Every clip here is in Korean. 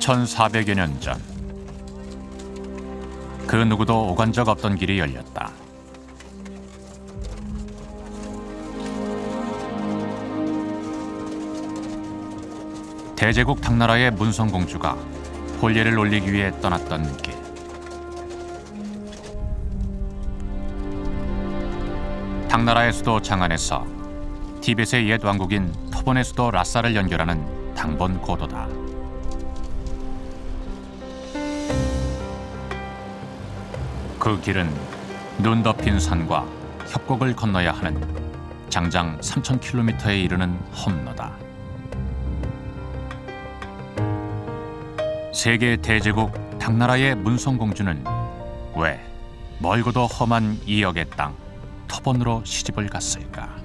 1400여 년 전, 그 누구도 오간 적 없던 길이 열렸다. 대제국 당나라의 문성공주가 혼례를 올리기 위해 떠났던 길. 당나라의 수도 장안에서 티벳의 옛 왕국인 터본의 수도 라사를 연결하는 당번 고도다. 그 길은 눈 덮인 산과 협곡을 건너야 하는 장장 3000km에 이르는 험로다. 세계 대제국 당나라의 문성공주는 왜 멀고도 험한 이 역의 땅 터본으로 시집을 갔을까?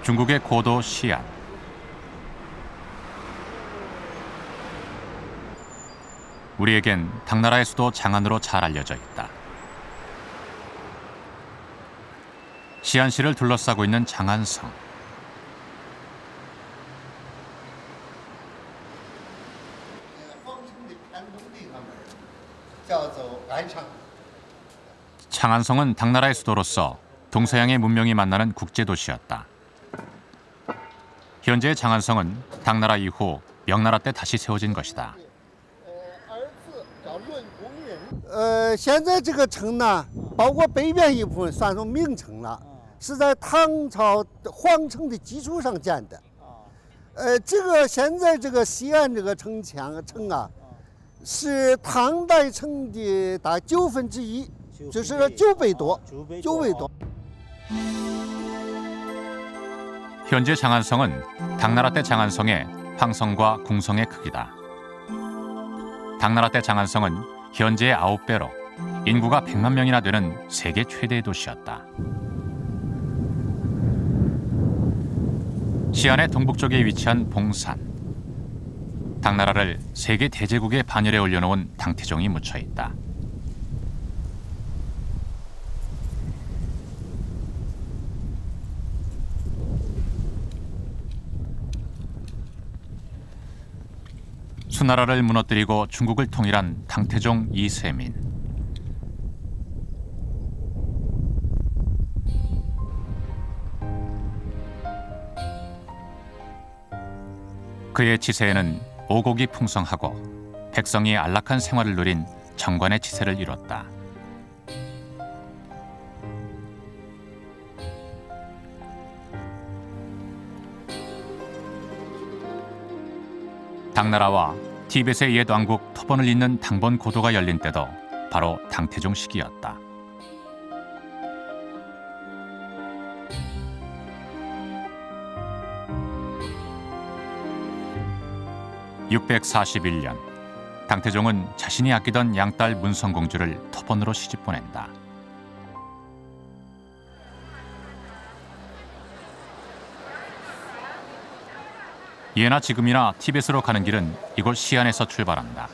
중국의 고도 시안. 우리에겐 당나라의 수도 장안으로 잘 알려져 있다. 시안시를 둘러싸고 있는 장안성. 장안성은 당나라의 수도로서 동서양의 문명이 만나는 국제도시였다. 현재의 장안성은 당나라 이후 명나라 때 다시 세워진 것이다. 现在这个城呢，包括北边一部分算作明城了，是在唐朝皇城的基础上建的。这个现在这个西安这个城啊，是唐代城的大1/9，就是9倍多。 현재 장안성은 당나라 때 장안성의 황성과 궁성의 크기다. 당나라 때 장안성은 현재의 9배로 인구가 100만 명이나 되는 세계 최대 도시였다. 시안의 동북쪽에 위치한 봉산. 당나라를 세계 대제국의 반열에 올려놓은 당태종이 묻혀있다. 수나라를 무너뜨리고 중국을 통일한 당태종 이세민. 그의 치세에는 오곡이 풍성하고 백성이 안락한 생활을 누린 정관의 치세를 이뤘다. 당나라와 티벳의 옛 왕국 터본을 잇는 당번 고도가 열린 때도 바로 당태종 시기였다. (641년) 당태종은 자신이 아끼던 양딸 문성공주를 터본으로 시집 보낸다. 예나 지금이나 티벳으로 가는 길은 이곳 시안에서 출발한다.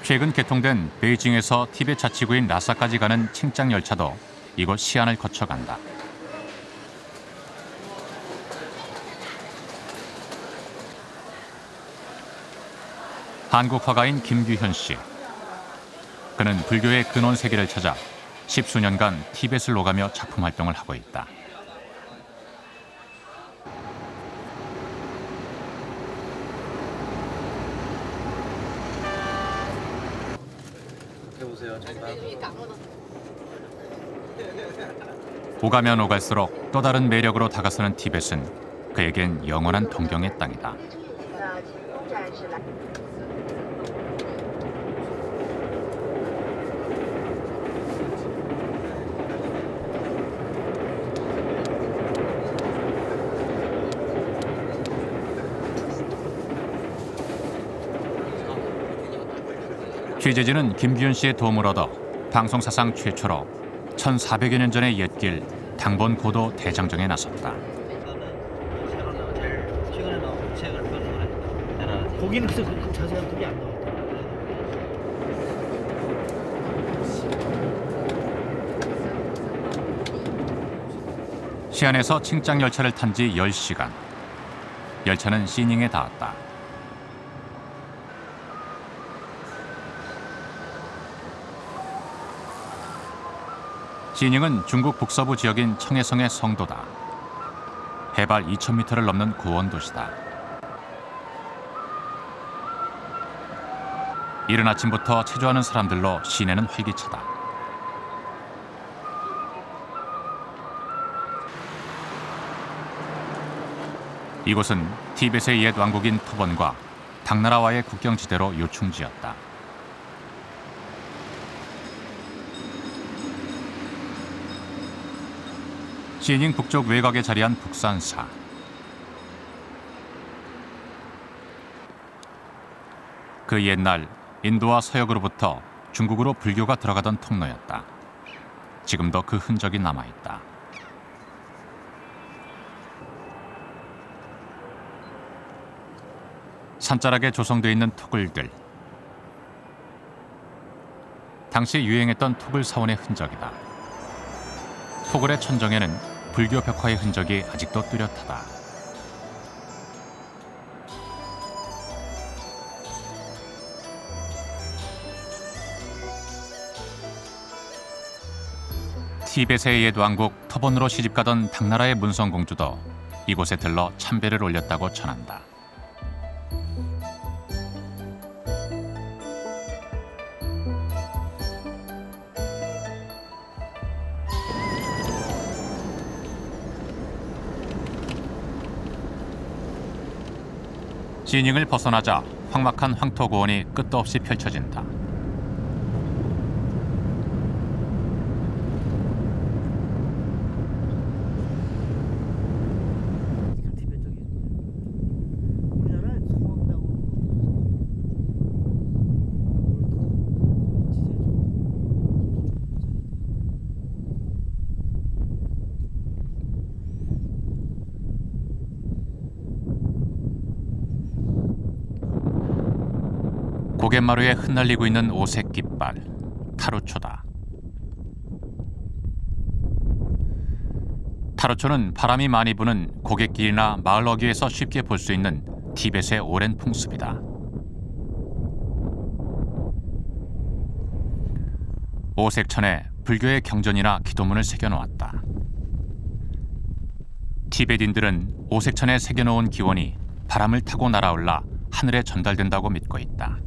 최근 개통된 베이징에서 티벳 자치구인 라사까지 가는 칭짱 열차도 이곳 시안을 거쳐간다. 한국 화가인 김규현 씨. 그는 불교의 근원 세계를 찾아 10수년간 티벳을 오가며 작품 활동을 하고 있다. 오가면 오갈수록 또 다른 매력으로 다가서는 티벳은 그에겐 영원한 동경의 땅이다. 취재진은 김규현 씨의 도움을 얻어 방송 사상 최초로 1400여 년 전의 옛길 당번 고도 대장정에 나섰다. 거기는 그래서 그 자세한 그게 안 나왔다. 시안에서 칭짱 열차를 탄 지 10시간. 열차는 시닝에 닿았다. 시닝은 중국 북서부 지역인 청해성의 성도다. 해발 2000m를 넘는 고원도시다. 이른 아침부터 체조하는 사람들로 시내는 활기차다. 이곳은 티벳의 옛 왕국인 토번과 당나라와의 국경지대로 요충지였다. 시닝 북쪽 외곽에 자리한 북산사. 그 옛날 인도와 서역으로부터 중국으로 불교가 들어가던 통로였다. 지금도 그 흔적이 남아있다. 산자락에 조성되어 있는 토굴들. 당시 유행했던 토굴 사원의 흔적이다. 토굴의 천정에는 불교 벽화의 흔적이 아직도 뚜렷하다. 티벳의 옛 왕국 토번으로 시집가던 당나라의 문성공주도 이곳에 들러 참배를 올렸다고 전한다. 시닝을 벗어나자 황막한 황토고원이 끝도 없이 펼쳐진다. 고갯마루에 흩날리고 있는 오색 깃발, 타루초다. 타루초는 바람이 많이 부는 고갯길이나 마을 어귀에서 쉽게 볼 수 있는 티벳의 오랜 풍습이다. 오색천에 불교의 경전이나 기도문을 새겨놓았다. 티베딘들은 오색천에 새겨놓은 기원이 바람을 타고 날아올라 하늘에 전달된다고 믿고 있다.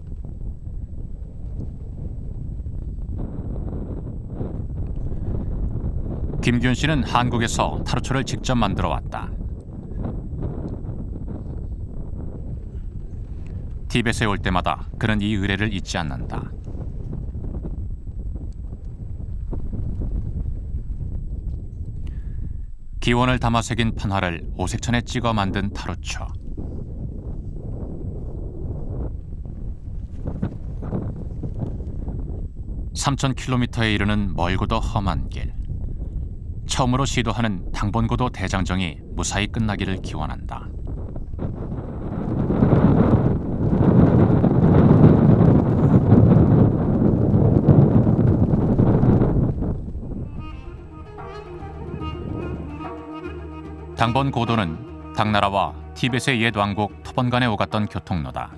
김규현 씨는 한국에서 타루초를 직접 만들어 왔다. 티벳에 올 때마다 그는 이 의뢰를 잊지 않는다. 기원을 담아 새긴 판화를 오색천에 찍어 만든 타루초. (3000km에) 이르는 멀고도 험한 길. 처음으로 시도하는 당번고도 대장정이 무사히 끝나기를 기원한다. 당번고도는 당나라와 티벳의 옛 왕국 토번 간에 오갔던 교통로다.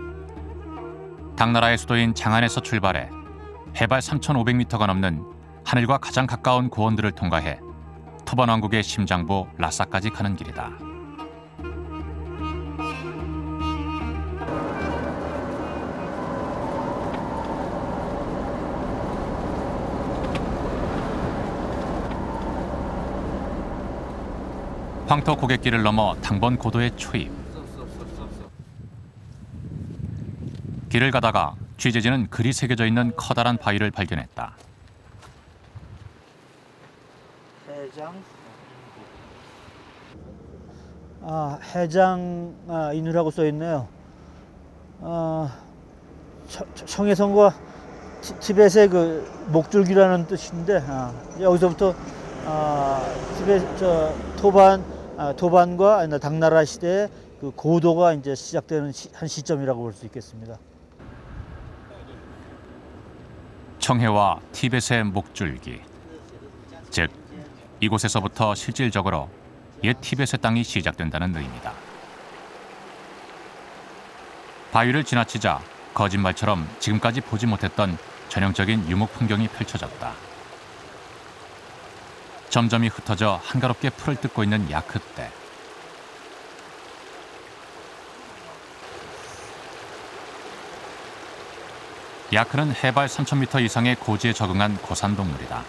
당나라의 수도인 장안에서 출발해 해발 3,500m가 넘는 하늘과 가장 가까운 고원들을 통과해 토번 왕국의 심장부 라사까지 가는 길이다. 황토 고갯길을 넘어 당번 고도에 초입. 길을 가다가 취재진은 글이 새겨져 있는 커다란 바위를 발견했다. 해장 인후라고 써 있네요. 청해성과 티벳의 그 목줄기라는 뜻인데 여기서부터 티벳 토반과 당나라 시대의 그 고도가 이제 시작되는 한 시점이라고 볼 수 있겠습니다. 청해와 티벳의 목줄기, 즉 이곳에서부터 실질적으로 옛 티벳의 땅이 시작된다는 의미다. 바위를 지나치자 거짓말처럼 지금까지 보지 못했던 전형적인 유목 풍경이 펼쳐졌다. 점점이 흩어져 한가롭게 풀을 뜯고 있는 야크떼. 야크는 해발 3,000m 이상의 고지에 적응한 고산동물이다.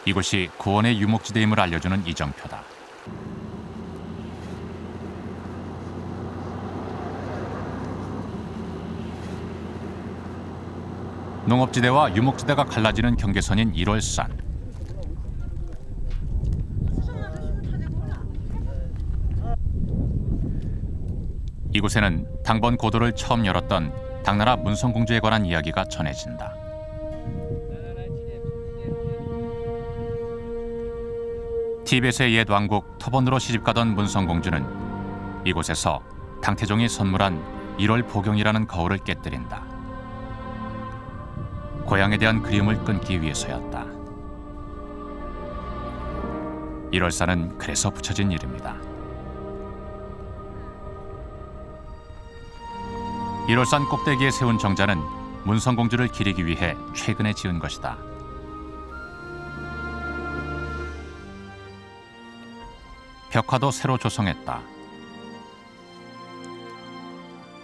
이곳이 구원의 유목지대임을 알려주는 이정표다. 농업지대와 유목지대가 갈라지는 경계선인 1월산. 이곳에는 당번 고도를 처음 열었던 당나라 문성공주에 관한 이야기가 전해진다. 티벳의 옛 왕국 토본으로 시집가던 문성공주는 이곳에서 당태종이 선물한 1월 보경이라는 거울을 깨뜨린다. 고향에 대한 그리움을 끊기 위해서였다. 1월산은 그래서 붙여진 이름이다. 1월산 꼭대기에 세운 정자는 문성공주를 기리기 위해 최근에 지은 것이다. 벽화도 새로 조성했다.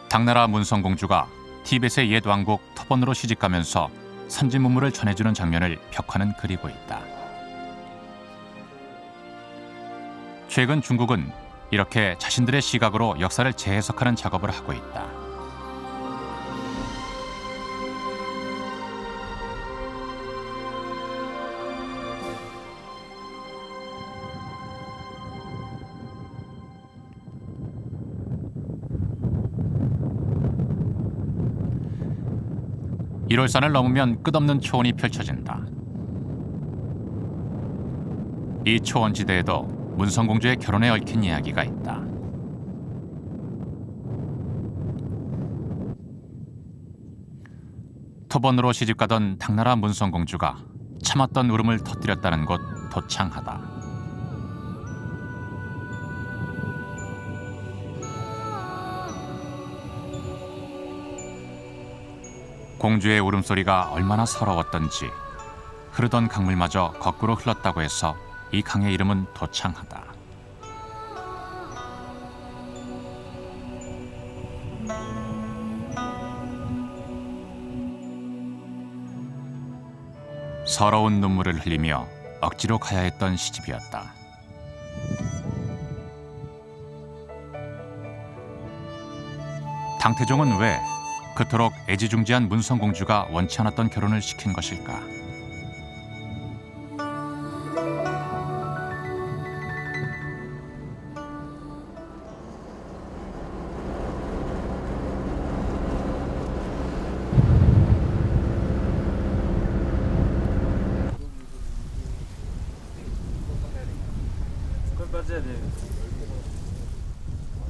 당나라 문성공주가 티벳의 옛 왕국 토본으로 시집가면서 선지 문물을 전해주는 장면을 벽화는 그리고 있다. 최근 중국은 이렇게 자신들의 시각으로 역사를 재해석하는 작업을 하고 있다. 일월산을 넘으면 끝없는 초원이 펼쳐진다. 이 초원지대에도 문성공주의 결혼에 얽힌 이야기가 있다. 토본으로 시집가던 당나라 문성공주가 참았던 울음을 터뜨렸다는 곳 도창하다. 공주의 울음소리가 얼마나 서러웠던지 흐르던 강물마저 거꾸로 흘렀다고 해서 이 강의 이름은 도창하다. 서러운 눈물을 흘리며 억지로 가야 했던 시집이었다. 당태종은 왜 그토록 애지중지한 문성공주가 원치 않았던 결혼을 시킨 것일까?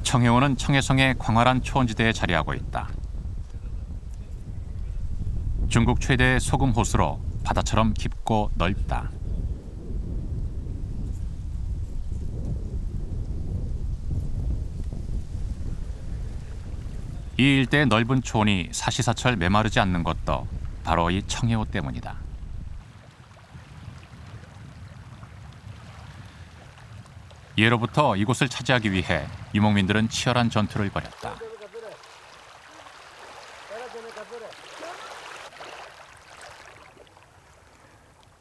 청해원은 청해성의 광활한 초원지대에 자리하고 있다. 중국 최대의 소금 호수로 바다처럼 깊고 넓다. 이 일대의 넓은 초원이 사시사철 메마르지 않는 것도 바로 이 청해호 때문이다. 예로부터 이곳을 차지하기 위해 유목민들은 치열한 전투를 벌였다.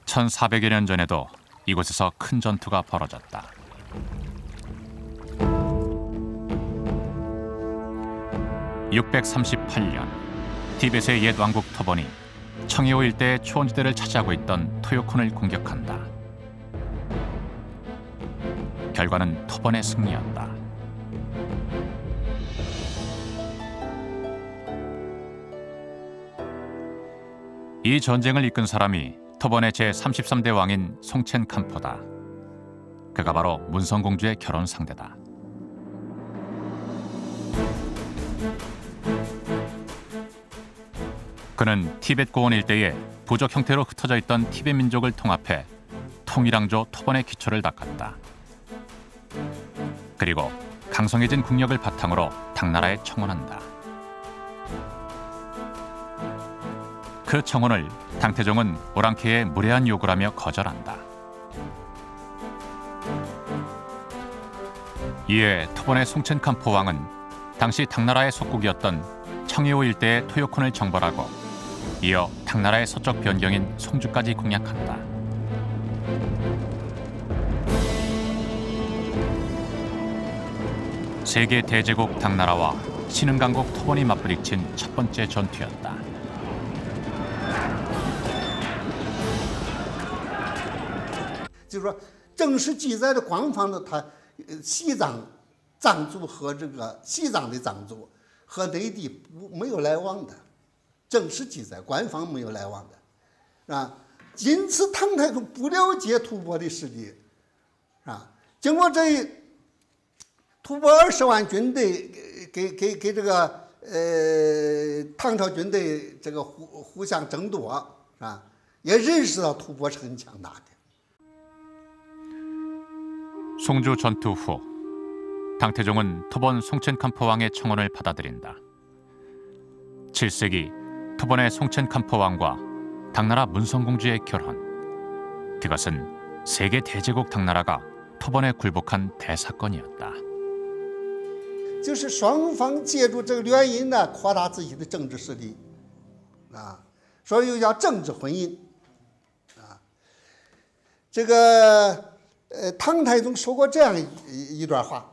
1400여 년 전에도 이곳에서 큰 전투가 벌어졌다. (638년) 티벳의 옛 왕국 토본이 청해호 일대의 초원지대를 차지하고 있던 토요콘을 공격한다. 결과는 토본의 승리였다. 이 전쟁을 이끈 사람이 토번의 제33대 왕인 송첸 캄포다. 그가 바로 문성공주의 결혼 상대다. 그는 티벳 고원 일대에 부족 형태로 흩어져 있던 티벳 민족을 통합해 통일왕조 토번의 기초를 닦았다. 그리고 강성해진 국력을 바탕으로 당나라에 청혼한다. 그 청혼을 당태종은 오랑캐의 무례한 요구를 하며 거절한다. 이에 토번의 송첸 캄포 왕은 당시 당나라의 속국이었던 청해오 일대의 토요콘을 정벌하고 이어 당나라의 서쪽 변경인 송주까지 공략한다. 세계 대제국 당나라와 신흥강국 토번이 맞부딪힌 첫 번째 전투였다. 就是说，正史记载的官方的他西藏藏族和这个西藏的藏族和内地没有来往的，正史记载官方没有来往的，啊，因此唐太宗不了解吐蕃的实力，啊，经过这吐蕃20万军队给这个唐朝军队这个互相争夺，啊，也认识到吐蕃是很强大的。 송주 전투 후 당태종은 토번 송첸 캄포 왕의 청혼을 받아들인다. 7세기 토번의 송첸 캄포 왕과 당나라 문성공주의 결혼. 그것은 세계 대제국 당나라가 토번에 굴복한 대사건이었다. 就是双方借助这个联姻呢，扩大自己的政治势力，啊，所以又叫政治婚姻，啊，这个。 唐太宗说过这样一段话，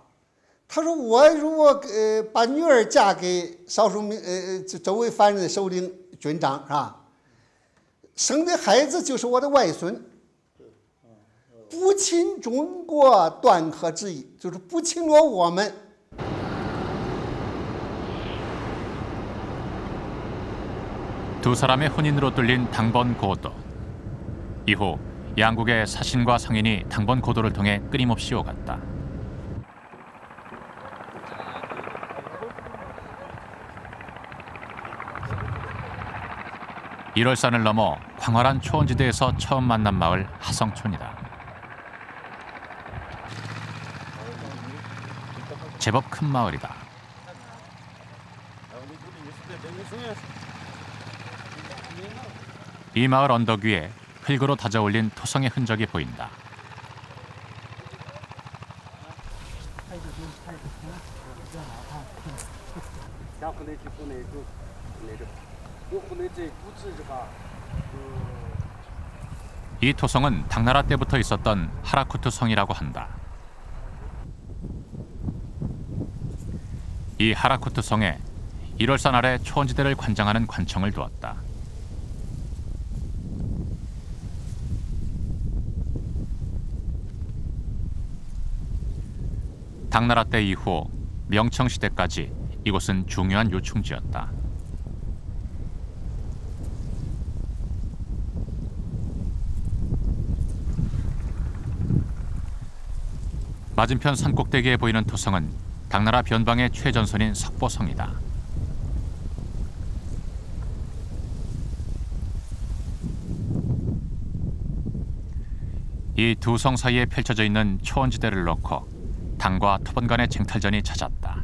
他说：“我如果把女儿嫁给少数周围藩人的首领军长，是吧？生的孩子就是我的外孙，不侵中国，断可之意，就是不侵略我们。” 두 사람의 혼인으로 뚫린 당번 고도. 이후 양국의 사신과 상인이 당번 고도를 통해 끊임없이 오갔다. 일월산을 넘어 광활한 초원지대에서 처음 만난 마을 하성촌이다. 제법 큰 마을이다. 이 마을 언덕 위에 흙으로 다져올린 토성의 흔적이 보인다. 이 토성은 당나라 때부터 있었던 하라쿠트 성이라고 한다. 이 하라쿠트 성에 일월산 아래 초원지대를 관장하는 관청을 두었다. 당나라 때 이후 명청시대까지 이곳은 중요한 요충지였다. 맞은편 산꼭대기에 보이는 토성은 당나라 변방의 최전선인 석보성이다. 이 두 성 사이에 펼쳐져 있는 초원지대를 놓고 당과 토번 간의 쟁탈전이 잦았다.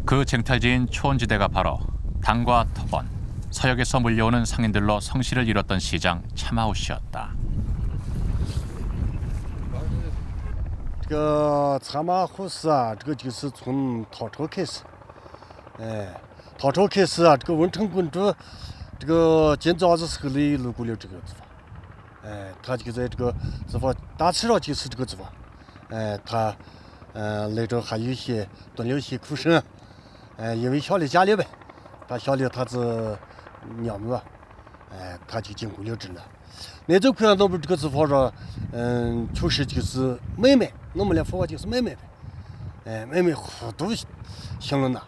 그 쟁탈지인 초원지대가 바로 당과 토번, 서역에서 몰려오는 상인들로 성실을 이뤘던 시장 차마우시였다. 这个茶马湖市啊，这个就是从唐朝开始，唐朝开始啊，这个文成公主，这个建造的时候呢，路过了这个地方，他就在这个地方大致上就是这个地方，他来这还有一些蹲了一些苦生，因为乡里家里呗，他乡里他是娘们啊，他就经过了这了。那这块那不这个地方上，确实就是买卖。 我们来说就是买卖的，买卖糊涂行了呢。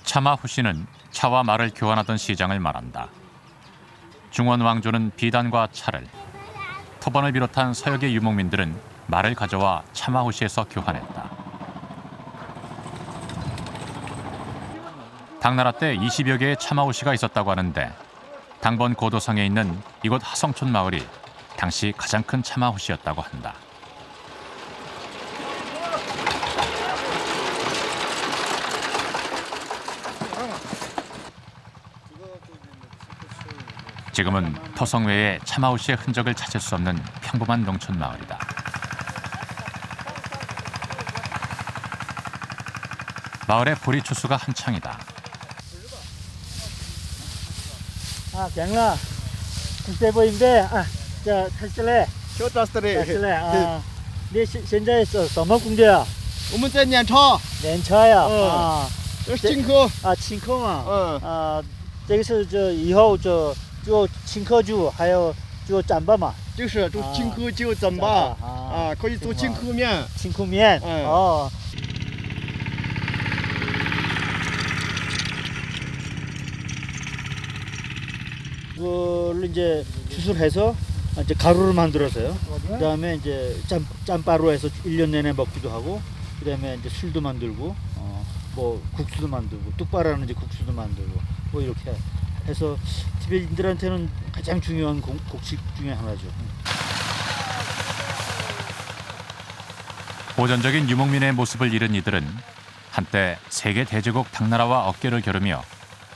차마 후씨는 차와 말을 교환하던 시장을 말한다. 중원 왕조는 비단과 차를, 토번을 비롯한 서역의 유목민들은 말을 가져와 차마 후씨에서 교환했다. 당나라 때 20여 개의 차마 후씨가 있었다고 하는데 당번 고도성에 있는 이곳 하성촌 마을이 당시 가장 큰 차마 후씨였다고 한다. 지금은 토성 외에 차마 후씨의 흔적을 찾을 수 없는 평범한 농촌 마을이다. 마을의 보리 추수가 한창이다. 아, 경라. 그때 보인데, 자, 탈출해. 就到这里。 탈출해. 네, 现在是什么工作啊？我们在碾茶， 냉차야. 어. 这是进口。 青稞嘛。嗯，这个是以后就青稞酒，还有糌粑嘛。就是就进口就糌粑啊，可以做进口面。青稞面。嗯。 그걸 이제 추출해서 이제 가루를 만들어서요. 그다음에 이제 짬바로 해서 1년 내내 먹기도 하고, 그다음에 이제 술도 만들고, 뭐 국수도 만들고, 뚝바라는 이제 국수도 만들고, 뭐 이렇게 해서 티베트인들한테는 가장 중요한 곡식 중에 하나죠. 보전적인 유목민의 모습을 잃은 이들은 한때 세계 대제국 당나라와 어깨를 겨루며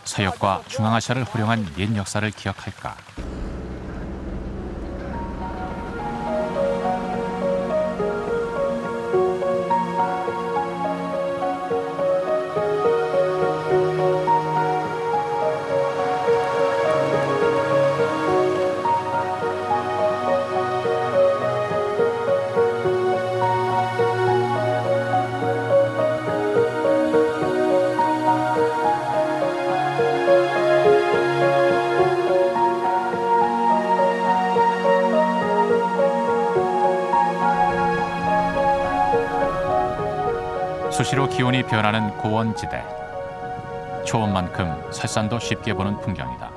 서역과 중앙아시아를 호령한 옛 역사를 기억할까? 수시로 기온이 변하는 고원지대. 초원만큼 설산도 쉽게 보는 풍경이다.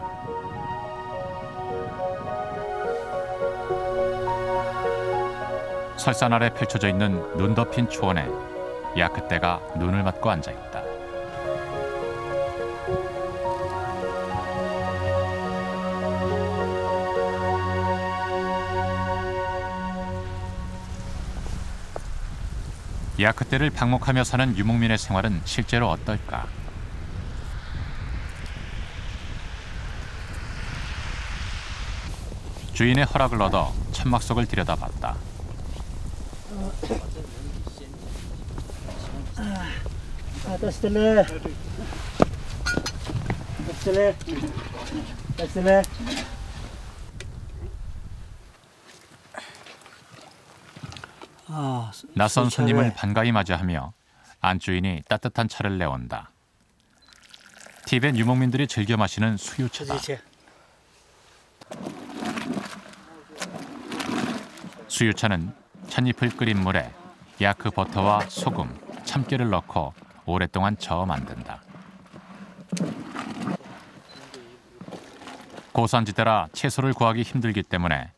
설산 아래 펼쳐져 있는 눈 덮인 초원에 야크떼가 눈을 맞고 앉아있다. 야크떼를 방목하며 사는 유목민의 생활은 실제로 어떨까? 주인의 허락을 얻어 천막 속을 들여다봤다. 낯선 손님을 반가이 맞이하며 안주인이 따뜻한 차를 내온다. 티베트 유목민들이 즐겨 마시는 수유차다. 수유차는 찻잎을 끓인 물에 야크 버터와 소금, 참깨를 넣고 오랫동안 저어 만든다. 고산지대라 채소를 구하기 힘들기 때문에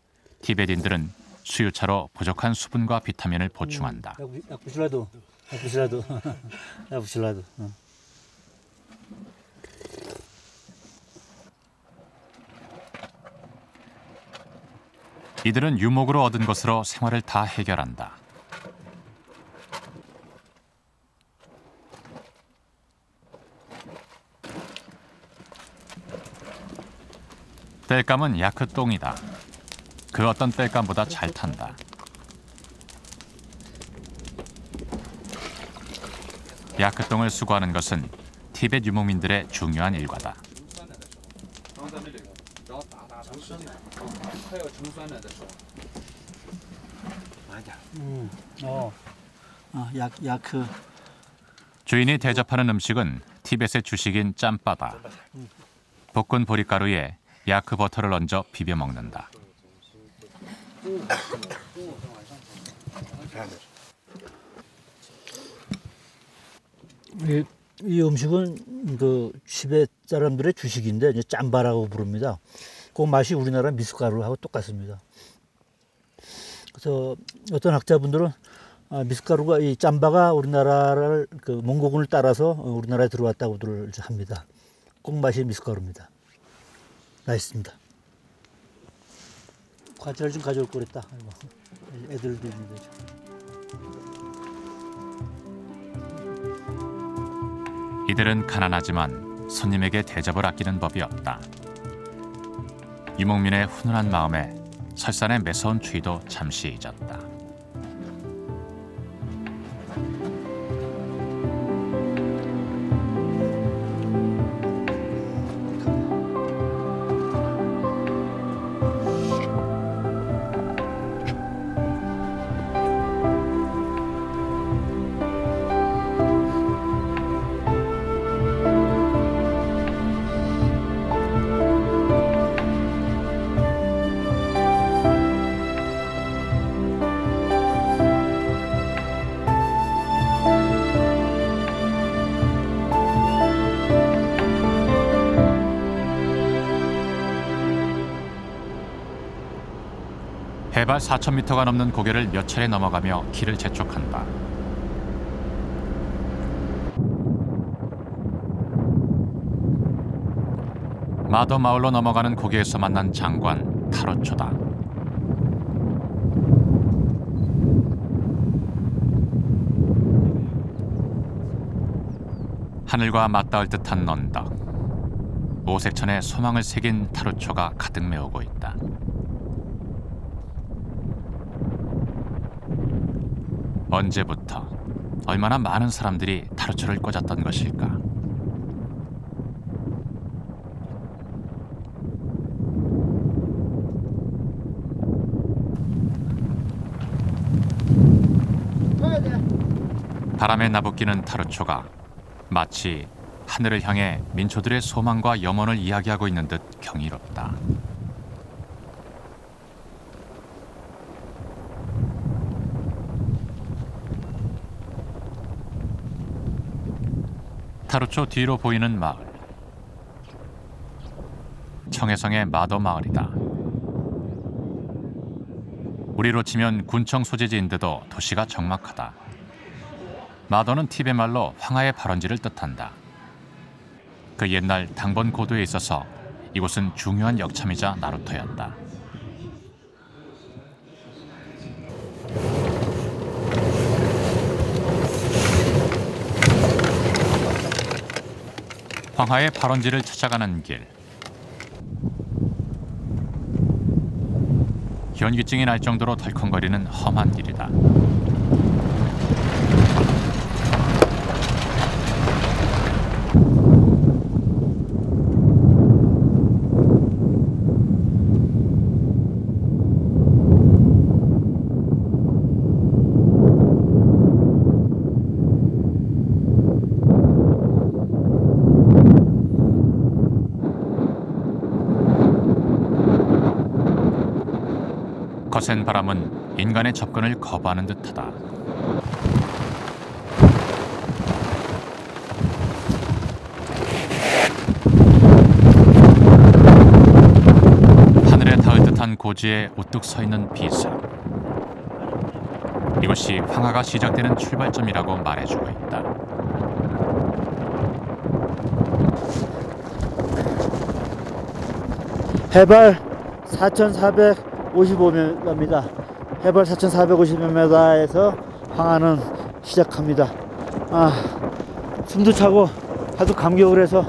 티베트인들은 수유차로 부족한 수분과 비타민을 보충한다. 이들은 유목으로 얻은 것으로 생활을 다 해결한다. 땔감은 야크똥이다. 그 어떤 땔감보다 잘 탄다. 야크똥을 수거하는 것은 티베트 유목민들의 중요한 일과다. 야크. 주인이 대접하는 음식은 티벳의 주식인 짬바다. 볶은 보리가루에 야크 버터를 얹어 비벼 먹는다. 이 음식은 그 티베트 사람들의 주식인데 이제 짬바라고 부릅니다. 그 맛이 우리나라 미숫가루하고 똑같습니다. 그래서 어떤 학자분들은 미숫가루가 이 짬바가 우리나라를 그 몽고군을 따라서 우리나라에 들어왔다고들 합니다. 꼭 맛이 미숫가루입니다. 맛있습니다. 과자를 좀 가져올 거랬다. 애들도 있는데. 이들은 가난하지만 손님에게 대접을 아끼는 법이 없다. 유목민의 훈훈한 마음에 설산의 매서운 추위도 잠시 잊었다. 해발 4,000m가 넘는 고개를 몇 차례 넘어가며 길을 재촉한다. 마더 마을로 넘어가는 고개에서 만난 장관 타로초다. 하늘과 맞닿을 듯한 언덕. 오색천에 소망을 새긴 타로초가 가득 메우고 있다. 언제부터 얼마나 많은 사람들이 타로초를 꽂았던 것일까? 바람에 나부끼는 타로초가 마치 하늘을 향해 민초들의 소망과 염원을 이야기하고 있는 듯 경이롭다. 타로초 뒤로 보이는 마을. 청해성의 마더 마을이다. 우리로 치면 군청 소재지인데도 도시가 적막하다. 마더는 티베 말로 황하의 발원지를 뜻한다. 그 옛날 당번 고도에 있어서 이곳은 중요한 역참이자 나루터였다. 황하의 발원지를 찾아가는 길. 현기증이 날 정도로 덜컹거리는 험한 길이다. 거센 바람은 인간의 접근을 거부하는 듯하다. 하늘에 닿을 듯한 고지에 우뚝 서 있는 비석. 이곳이 황하가 시작되는 출발점이라고 말해주고 있다. 해발 4,455m입니다. 해발 4,450m에서 황하는 시작합니다. 숨도 차고 하도 감격을 해서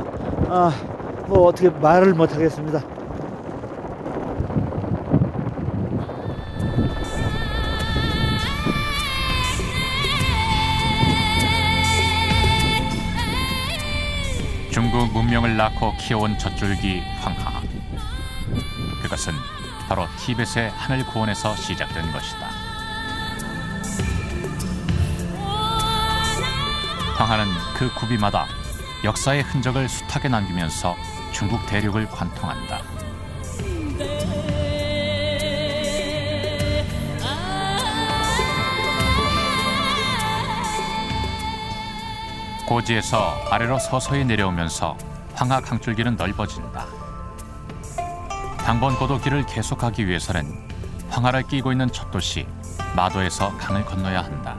뭐 어떻게 말을 못 하겠습니다. 중국 문명을 낳고 키워온 젖줄기 황하. 그것은 바로 티벳의 하늘 고원에서 시작된 것이다. 황하는 그 구비마다 역사의 흔적을 숱하게 남기면서 중국 대륙을 관통한다. 고지에서 아래로 서서히 내려오면서 황하 강줄기는 넓어진다. 당번고도 길을 계속하기 위해서는 황하를 끼고 있는 첫 도시 마도에서 강을 건너야 한다.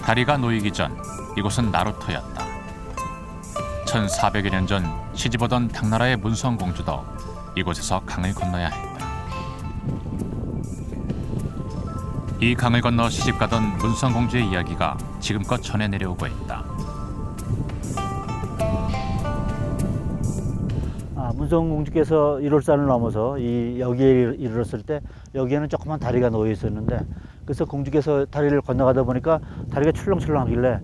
다리가 놓이기 전 이곳은 나루터였다. 1400여 년 전 시집오던 당나라의 문성공주도 이곳에서 강을 건너야 했다. 이 강을 건너 시집가던 문성공주의 이야기가 지금껏 전해 내려오고 있다. 문성공주께서 1월산을 넘어서 여기에 이르렀을 때 여기에는 조그만 다리가 놓여 있었는데, 그래서 공주께서 다리를 건너가다 보니까 다리가 출렁출렁하길래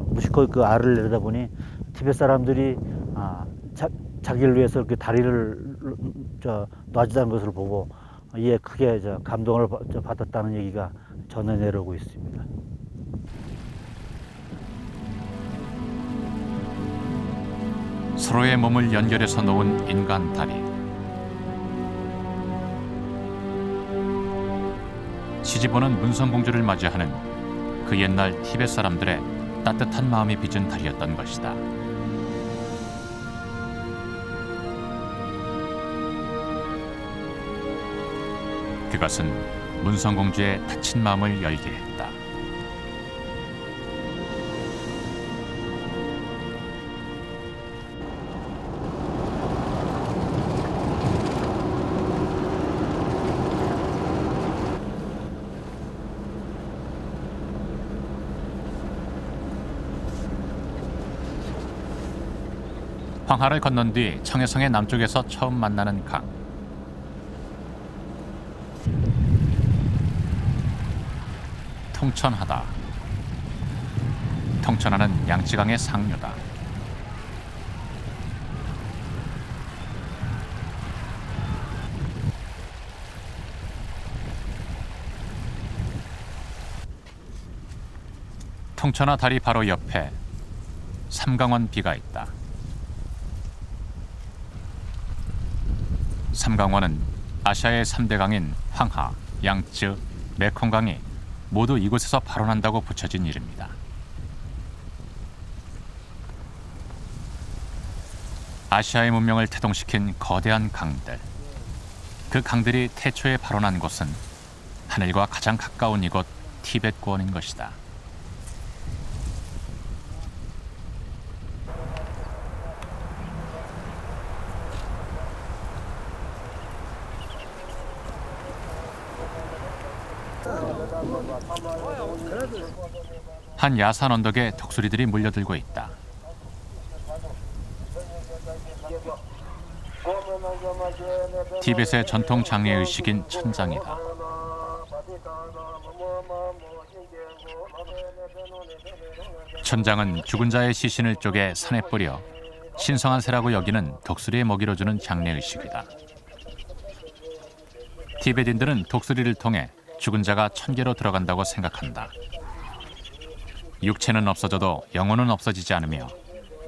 무심코 그 알을 내리다 보니 티벳 사람들이 자기를 위해서 그 다리를 놔주자는 것을 보고 이에 크게 감동을 받았다는 얘기가 전해 내려오고 있습니다. 서로의 몸을 연결해서 놓은 인간 다리. 시집오는 문성공주를 맞이하는 그 옛날 티벳 사람들의 따뜻한 마음이 빚은 다리였던 것이다. 그것은 문성공주의 다친 마음을 열게 했다. 황하를 건넌 뒤 청해성의 남쪽에서 처음 만나는 강. 통천하다. 통천하는 양치강의 상류다. 통천하 다리 바로 옆에 삼강원 비가 있다. 삼강원은 아시아의 3대 강인 황하, 양쯔, 메콩강이 모두 이곳에서 발원한다고 붙여진 이름이다. 아시아의 문명을 태동시킨 거대한 강들. 그 강들이 태초에 발원한 곳은 하늘과 가장 가까운 이곳 티벳고원인 것이다. 한 야산 언덕에 독수리들이 몰려들고 있다. 티벳의 전통 장례 의식인 천장이다. 천장은 죽은 자의 시신을 쪼개 산에 뿌려 신성한 새라고 여기는 독수리의 먹이로 주는 장례 의식이다. 티베딘들은 독수리를 통해 죽은 자가 천계로 들어간다고 생각한다. 육체는 없어져도 영혼은 없어지지 않으며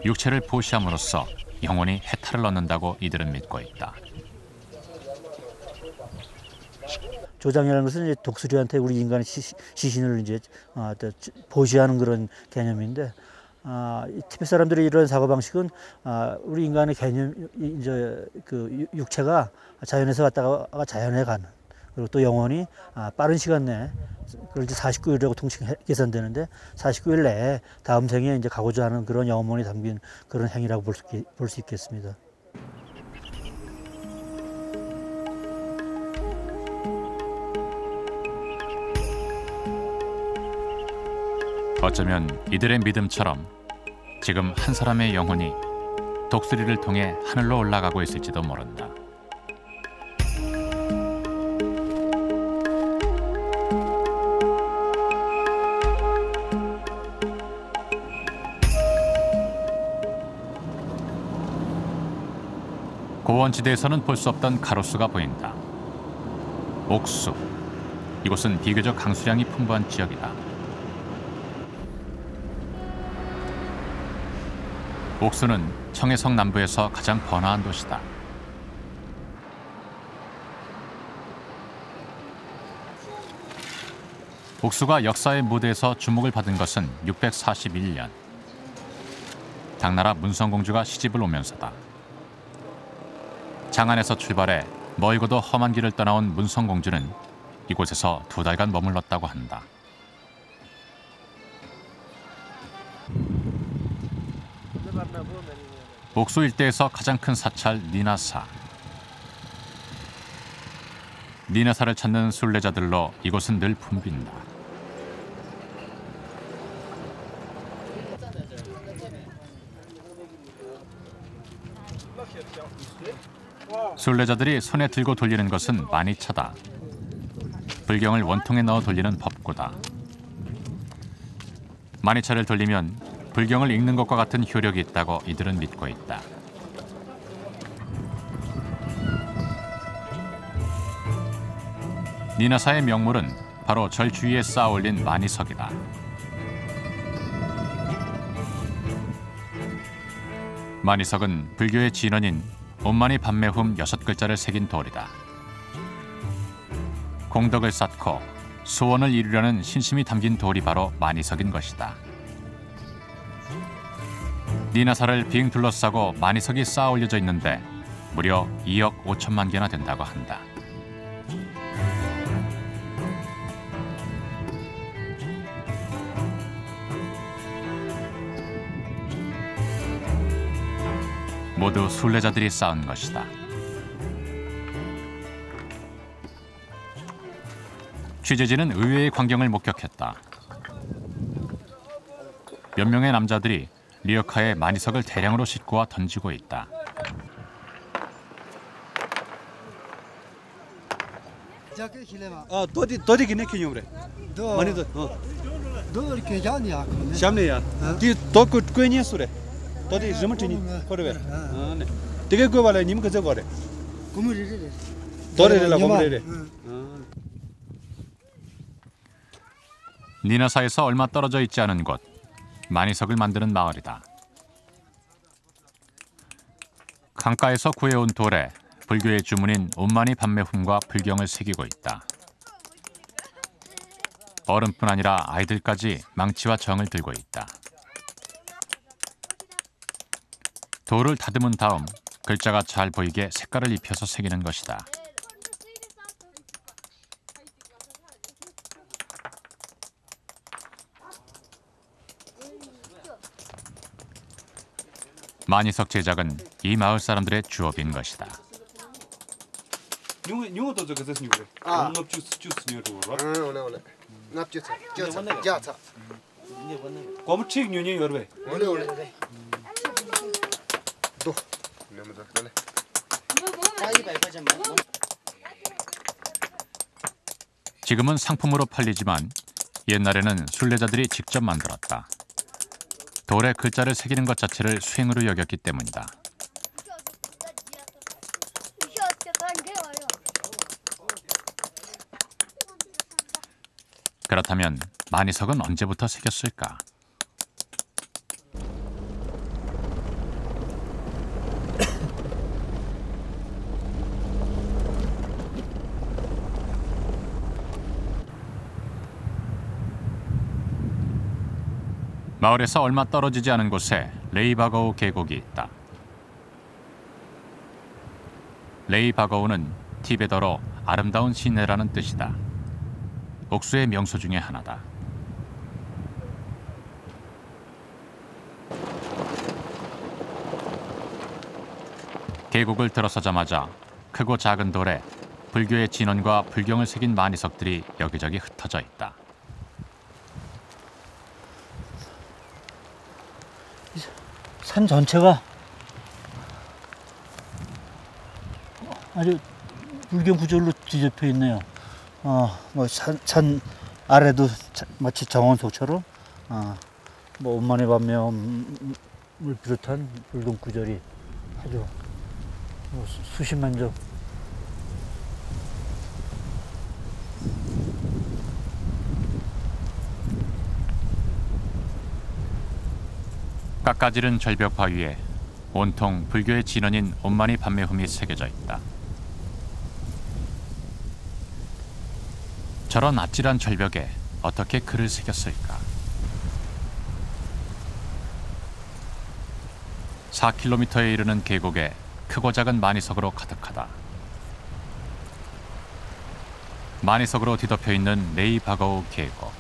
육체를 보시함으로써 영혼이 해탈을 얻는다고 이들은 믿고 있다. 조장이라는 것은 이제 독수리한테 우리 인간의 시신을 이제 보시하는 그런 개념인데, 이 티벳 사람들의 이런 사고 방식은 우리 인간의 개념, 이제 그 육체가 자연에서 갔다가 자연에 가는, 그리고 또 영혼이 빠른 시간 내에, 그걸 이제 49일이라고 통칭 계산되는데 49일 내에 다음 생에 이제 가고자 하는 그런 영혼이 담긴 그런 행위라고 볼 수 있겠습니다. 어쩌면 이들의 믿음처럼 지금 한 사람의 영혼이 독수리를 통해 하늘로 올라가고 있을지도 모른다. 고원지대에서는 볼 수 없던 가로수가 보인다. 옥수. 이곳은 비교적 강수량이 풍부한 지역이다. 옥수는 청해성 남부에서 가장 번화한 도시다. 옥수가 역사의 무대에서 주목을 받은 것은 641년. 당나라 문성공주가 시집을 오면서다. 장안에서 출발해 멀고도 험한 길을 떠나온 문성공주는 이곳에서 2달간 머물렀다고 한다. 옥수 일대에서 가장 큰 사찰 니나사. 니나사를 찾는 순례자들로 이곳은 늘 붐빈다. 순례자들이 손에 들고 돌리는 것은 마니차다. 불경을 원통에 넣어 돌리는 법고다. 마니차를 돌리면 불경을 읽는 것과 같은 효력이 있다고 이들은 믿고 있다. 니나사의 명물은 바로 절 주위에 쌓아 올린 마니석이다. 마니석은 불교의 진원인 온마니 반매훔 6글자를 새긴 돌이다. 공덕을 쌓고 소원을 이루려는 신심이 담긴 돌이 바로 마니석인 것이다. 니나사를 빙 둘러싸고 마니석이 쌓아 올려져 있는데 무려 2억 5천만 개나 된다고 한다. 모두 순례자들이 쌓은 것이다. 취재진은 의외의 광경을 목격했다. 몇 명의 남자들이 리어카에 마니석을 대량으로 싣고 와 던지고 있다. 또디 기네 키뉴브레. 많이 더. 너 이렇게 자냐? 샴네야. 디 또그 괜히 소래. 또디 즈마티니 거래. 네. 되게 그 발에 님 그저 거래. 고무리래. 또래라 고무래래. 니나사에서 얼마 떨어져 있지 않은 곳, 마니석을 만드는 마을이다. 강가에서 구해온 돌에 불교의 주문인 온마니 반매훔과 불경을 새기고 있다. 어른뿐 아니라 아이들까지 망치와 정을 들고 있다. 돌을 다듬은 다음 글자가 잘 보이게 색깔을 입혀서 새기는 것이다. 마니석 제작은 이 마을 사람들의 주업인 것이다. 뉴도 저거 됐으니 그래. 납 주스 뉴도 라. 올래. 납 주스. 자자. 고무치 뉴니 여러분. 올래. 또. 지금은 상품으로 팔리지만 옛날에는 순례자들이 직접 만들었다. 돌에 글자를 새기는 것 자체를 수행으로 여겼기 때문이다. 그렇다면 마니석은 언제부터 새겼을까? 마을에서 얼마 떨어지지 않은 곳에 레이바거우 계곡이 있다. 레이바거우는 티베더로 아름다운 시내라는 뜻이다. 옥수의 명소 중에 하나다. 계곡을 들어서자마자 크고 작은 돌에 불교의 진원과 불경을 새긴 마니석들이 여기저기 흩어져 있다. 산 전체가 아주 불경 구절로 뒤덮여 있네요. 뭐 산 아래도 마치 정원소처럼 뭐 온마니 반매움을 비롯한 불경 구절이 아주 수십만 점. 깎아지른 절벽 바위에 온통 불교의 진원인 온마니 반매훔이 새겨져 있다. 저런 아찔한 절벽에 어떻게 글을 새겼을까? 4km에 이르는 계곡에 크고 작은 마니석으로 가득하다. 마니석으로 뒤덮여 있는 레이바거우 계곡.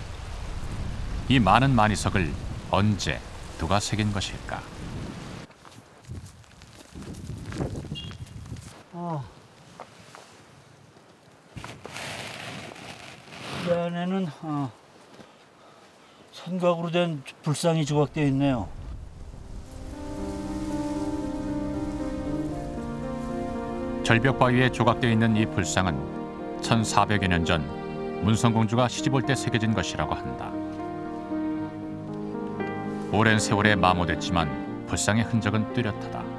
이 많은 마니석을 언제 누가 새긴 것일까? 이 안에는 선각으로 된 불상이 조각되어 있네요. 절벽 바위에 조각되어 있는 이 불상은 1400여 년 전 문성공주가 시집올 때 새겨진 것이라고 한다. 오랜 세월에 마모됐지만 불상의 흔적은 뚜렷하다.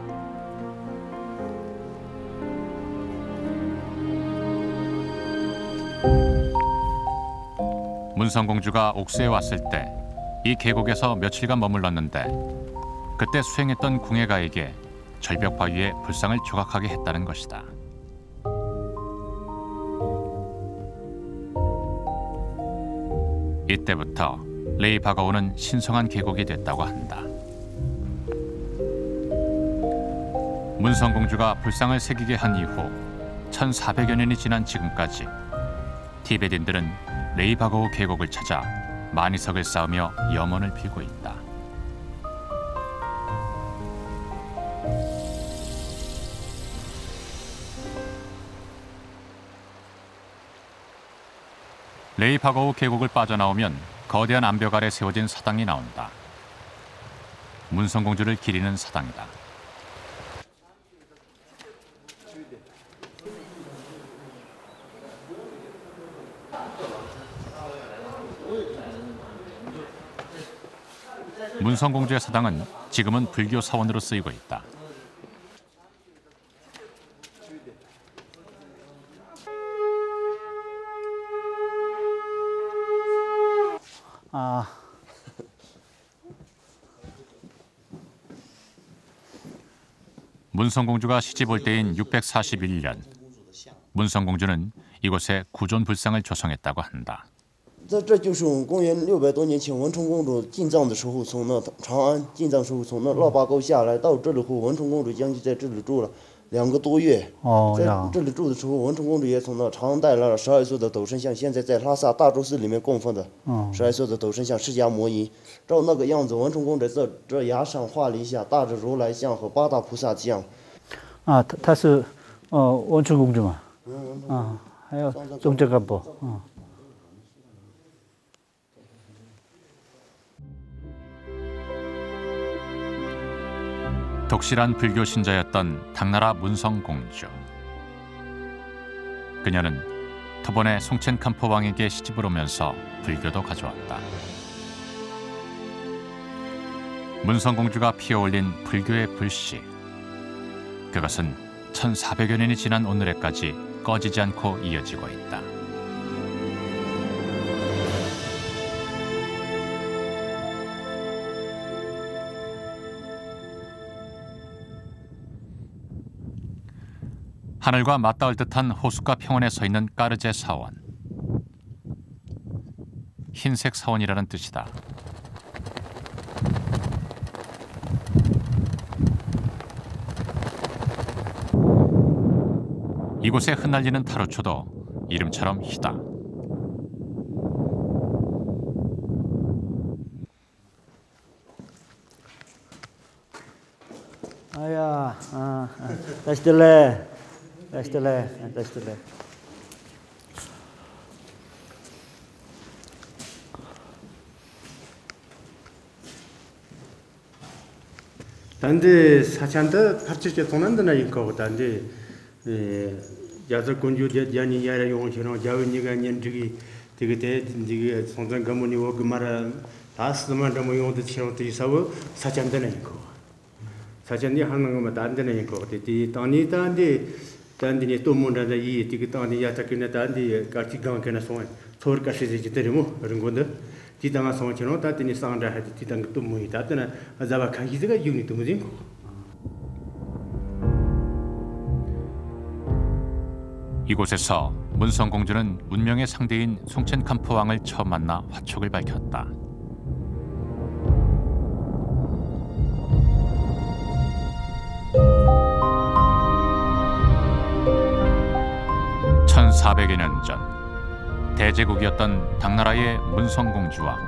문성공주가 옥수에 왔을 때 이 계곡에서 며칠간 머물렀는데 그때 수행했던 궁예가에게 절벽 바위에 불상을 조각하게 했다는 것이다. 이때부터 레이바거우는 신성한 계곡이 됐다고 한다. 문성공주가 불상을 새기게 한 이후 1400여 년이 지난 지금까지 티베딘들은 레이바거우 계곡을 찾아 마니석을 쌓으며 염원을 빌고 있다. 레이바거우 계곡을 빠져나오면 거대한 암벽 아래 세워진 사당이 나온다. 문성공주를 기리는 사당이다. 문성공주의 사당은 지금은 불교 사원으로 쓰이고 있다. 문성공주가 시집 올 때인 641년, 문성공주는 이곳에 구존 불상을 조성했다고 한다. 这就是公元600多年前文成公主进藏的时候，从那长安进藏时候从那腊八沟下来到这里后，文成公主将军在这里住了2个多月。在这里住的时候，文成公主也从那长安带来了12座的斗身像，现在在拉萨大周寺里面供奉的12座的斗身像释迦摩尼。照那个样子，文成公主在这崖上画了一下大智如来像和8大菩萨像。她是文成公主嘛？还有宗哲干部。 독실한 불교 신자였던 당나라 문성공주. 그녀는 토본의 송첸캄포 왕에게 시집을 오면서 불교도 가져왔다. 문성공주가 피어올린 불교의 불씨. 그것은 1400여 년이 지난 오늘에까지 꺼지지 않고 이어지고 있다. 하늘과 맞닿을 듯한 호숫가 평원에 서 있는 까르제 사원. 흰색 사원이라는 뜻이다. 이곳에 흩날리는 타로초도 이름처럼 희다. 아야, 다시 들래. 다시 들래. 단데 사찬다 파치체 돈한다나 이거 단데 야자 군주 야니 야라 용처럼 자원이가 년지기 되게 되게 성장 가문이 오고 말아 다스만 좀 용도 치는 뜻이서 사찬다나 이거 사찬이 하는 거만 안 되는 이거 되게 단이 단디니 또 문다다 이 되게 단이 야타키나 단디 같이 강케나 소원 소르까시 지들이모 그런 건데 디당아 소원처럼 다더니 상다 하디 디당 또 뭐이 다더나 아자바 카기즈가 유니트 무진 이곳에서 문성공주는 운명의 상대인 송첸캄프왕을 처음 만나 화촉을 밝혔다. (1400여 년) 전 대제국이었던 당나라의 문성공주와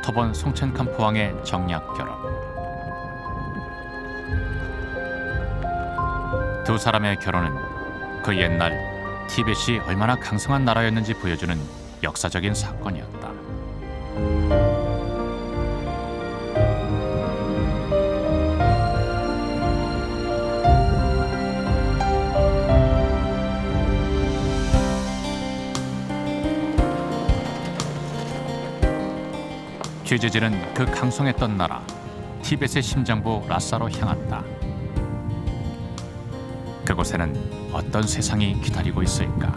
터본 송첸캄프왕의 정략 결혼. 두 사람의 결혼은 그 옛날 티벳이 얼마나 강성한 나라였는지 보여주는 역사적인 사건이었다. 취재진은 그 강성했던 나라 티벳의 심장부 라사로 향한다. 그곳에는 어떤 세상이 기다리고 있을까?